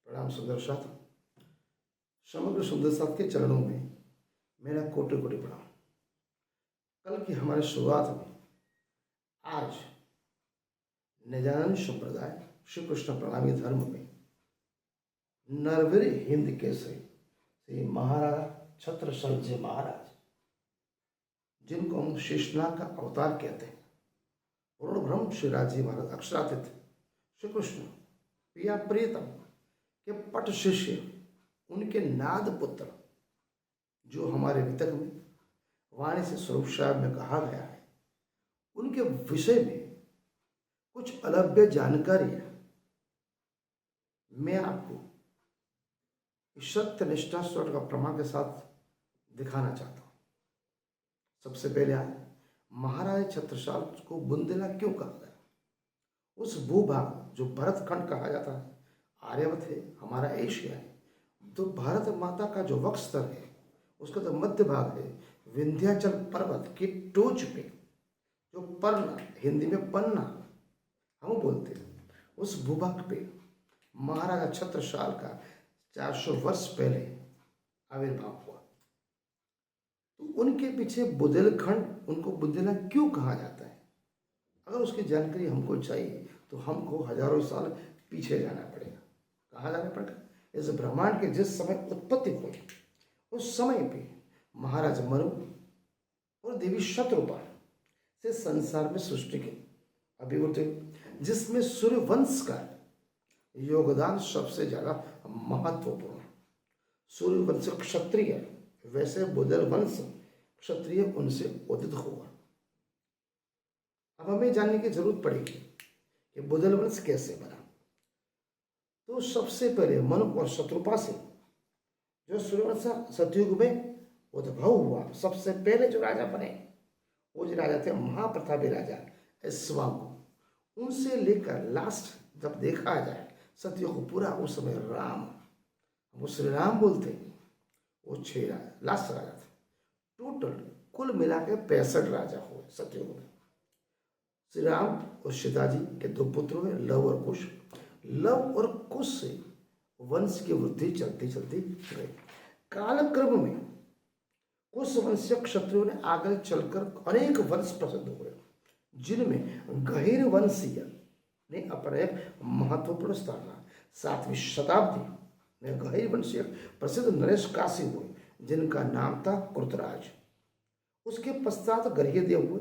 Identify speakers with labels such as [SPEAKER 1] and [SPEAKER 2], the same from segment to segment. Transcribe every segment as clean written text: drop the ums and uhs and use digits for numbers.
[SPEAKER 1] प्रणाम सुंदर साथ। समग्र सुंदर साथ के चरणों में मेरा कोटि कोटि प्रणाम। कल की हमारे शुरुआत में आज निजानंद संप्रदाय श्री कृष्ण प्रणामी धर्म में नरवीर हिंद केसरी श्री महाराज छत्रसाल जी महाराज, जिनको हम शेषनाग का अवतार कहते हैं, पूर्ण ब्रह्म श्री राज जी महाराज अक्षरातीत श्री कृष्ण प्रिया प्रियतम के पट शिष्य, उनके नाद पुत्र, जो हमारे वितक में वाणी से स्वरूप साहब में कहा गया है, उनके विषय में कुछ अलभ्य जानकारी मैं आपको सत्य निष्ठा स्वर का प्रमाण के साथ दिखाना चाहता हूँ। सबसे पहले आए महाराज छत्रसाल को बुंदेला क्यों कहा गया। उस भूभाग जो भरत खंड कहा जाता है, आर्यवत है, हमारा एशिया है, तो भारत माता का जो वक्षस्थल है उसका तो मध्य भाग है, विंध्याचल पर्वत की टोच पे जो पन्ना, हिंदी में पन्ना हम बोलते हैं, उस भूभाग पे महाराजा छत्रसाल का 400 वर्ष पहले आविर्भाव हुआ। तो उनके पीछे बुंदेलखंड, उनको बुंदेला क्यों कहा जाता है, अगर उसकी जानकारी हमको चाहिए तो हमको हजारों साल पीछे जाना पड़ेगा। कहाँ जाना पड़ेगा? इस ब्रह्मांड के जिस समय उत्पत्ति हुई, उस समय पे महाराज मनु और देवी शत्रुपा से संसार में सृष्टि की अभिवृद्धि, जिसमें सूर्यवंश का योगदान सबसे ज्यादा महत्वपूर्ण है। सूर्यवंश क्षत्रिय, वैसे बुंदेल वंश क्षत्रिय उनसे उदित हुआ। अब हमें जानने की जरूरत पड़ेगी कि बुंदेल वंश कैसे बना। तो सबसे पहले मनु और शत्रुपा से जो सूर्यवंश सतयुग में उद्भव हुआ, सबसे पहले जो राजा बने वो जो राजा थे महाप्रतापी राजा स्वांगु। उनसे लेकर लास्ट जब देखा जाए सतयुग पूरा, उस समय राम, वो श्री राम बोलते हैं, वो 6 राजा लास्ट राजा थे। टोटल कुल मिला के 65 राजा हुए सतयुग में। श्री राम और सीता जी के 2 पुत्र हुए, लव और कुश। लव और कुश से वंश की वृद्धि चलती चलती गई। कालक्रम में कुश वंशीय क्षत्रियों ने आगे चलकर अनेक वंश प्रसिद्ध हुए, जिनमें गहीर वंशीय ने अपना एक महत्वपूर्ण स्थान रहा। 7वीं शताब्दी में गहीर वंशीय प्रसिद्ध नरेश काशी हुए, जिनका नाम था कृतराज। उसके पश्चात गहीरदेव हुए।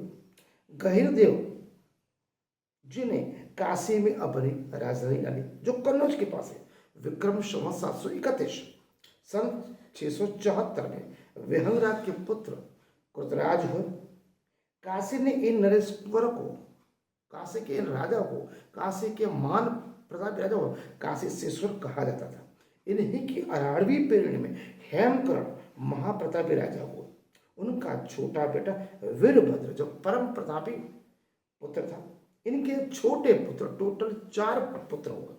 [SPEAKER 1] गहीरदेव जिन्हें काशी में अपनी राजधानी डाली, जो कन्नौज के पास है। विक्रम संवत 731 सन 674 में विहंगराज के पुत्र कृतराज हुए। काशी ने इन नरेश्वर को, काशी के इन राजा को, काशी के महान प्रतापी राजा को काशी शेश्वर कहा जाता था। इन्हीं की 18वीं पीढ़ी में हेमकरण महाप्रतापी राजा हुए। उनका छोटा बेटा वीरभद्र जो परम प्रतापी पुत्र था। इनके छोटे पुत्र, टोटल 4 पुत्र हुए।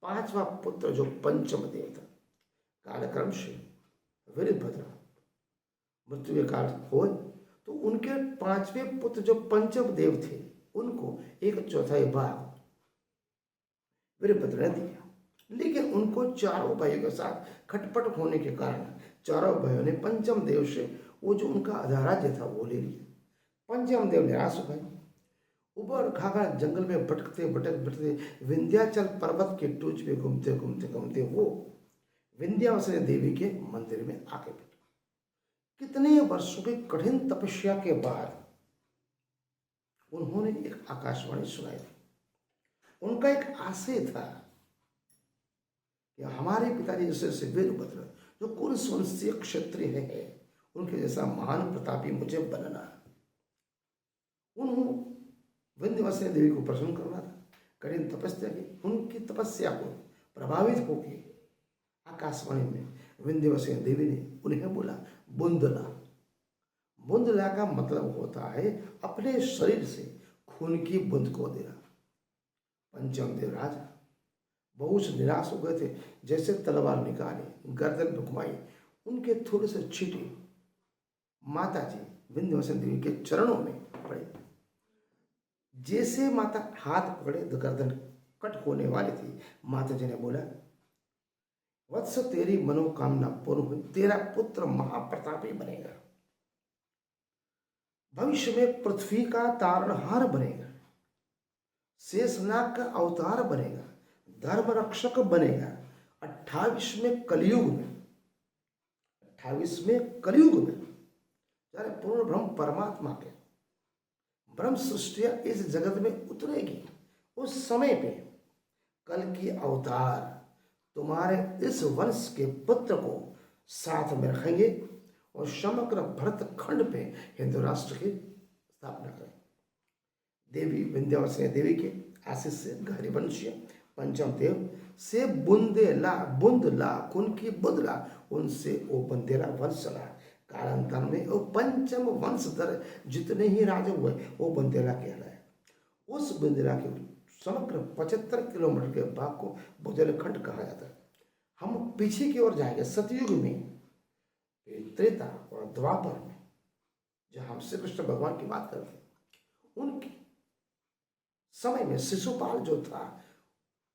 [SPEAKER 1] 5वां पुत्र जो पंचम देव था। कालक्रम से वीरभद्र मृत्यु के काल हुए तो उनके 5वें पुत्र जो पंचम देव थे, उनको 1/4 भाग वीरभद्र ने दिया। लेकिन उनको 4 भाइयों के साथ खटपट होने के कारण 4 भाइयों ने पंचम देव से वो जो उनका आधा राज्य था वो ले लिया। पंचम देव निराश हो गए। उबड़ खाबड़ जंगल में भटकते भटकते विंध्याचल पर्वत के टोच पे घूमते घूमते घूमते वो विंध्यावासिनी देवी के मंदिर में आके बैठे। कितने वर्षों की कठिन तपस्या के बाद उन्होंने एक आकाशवाणी सुनाई थी। उनका एक आशय था कि हमारे पिताजी जैसे वीरभद्र जो कुरुवंशीय क्षत्रिय है, उनके जैसा महान प्रतापी मुझे बनना है। उन्होंने विंध्यवासिनी देवी को प्रसन्न करना था। कठिन तपस्या की, उनकी तपस्या को प्रभावित होकर आकाशवाणी में विंध्यवासिनी देवी ने उन्हें बोला बुंदला। बुंदला का मतलब होता है अपने शरीर से खून की बूंद को देना। पंचम देव राजा बहुत से निराश हो गए थे। जैसे तलवार निकाली, गर्दन घुमाई, उनके थोड़े से छींटे माता जी विंध्यवासिनी देवी के चरणों में पड़े। जैसे माता हाथ पकड़े तो गर्दन कट होने वाली थी। माता जी ने बोला वत्स तेरी मनोकामना पूर्ण हुई, तेरा पुत्र महाप्रतापी बनेगा, भविष्य में पृथ्वी का तारणहार बनेगा, शेषनाग का अवतार बनेगा, धर्म रक्षक बनेगा। 28वें कलयुग में यानी पूर्ण ब्रह्म परमात्मा के ब्रह्म सृष्टिया इस जगत में उतरेगी, उस समय पे कल की अवतार तुम्हारे इस वंश के पुत्र को साथ में रखेंगे और समग्र भरत खंड पे हिंदू राष्ट्र की स्थापना करें। देवी विंध्यवासिनी देवी के आशीष से हरिवंशीय पंचम देव से बुंदला उनकी बुदला उनसे वो बंदेला वंश चला। कालांतर में वो पंचम वंशधर जितने ही राजा हुए वो बंदेला कहलाए। उस बंदेला के समग्र 75 किलोमीटर के भाग को बुंदेलखंड कहा जाता है। हम पीछे की ओर जाएंगे सतयुग में, त्रेता और द्वापर में, जहां हम श्री कृष्ण भगवान की बात करते हैं, उनकी समय में शिशुपाल जो था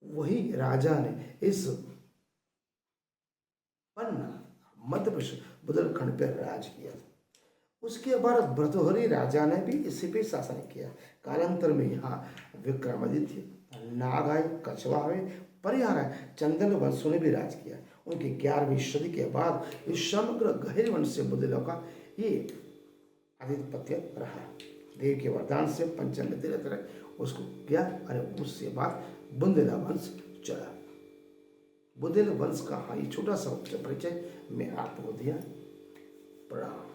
[SPEAKER 1] वही राजा ने इस पन्ना मध्य प्रदेश बुंदेलखंड पर राज किया। उसके बाद भर्तृहरि राजा ने भी इसी पे शासन किया। कालांतर में यहाँ विक्रमादित्य, नाग आए, कछवा आए, परिहार आए, चंदन वंशों ने भी राज किया। उनकी 11वीं सदी के बाद इस समग्र गहरी वंश से बुंदेलों का ये आधिपत्य रहा। देव के वरदान से पंचम में धीरे धीरे उसको किया और उससे बाद बुंदेला वंश चला। बुंदेल वंश का हाँ ये छोटा सा परिचय मैं आपको दिया। प्रणाम।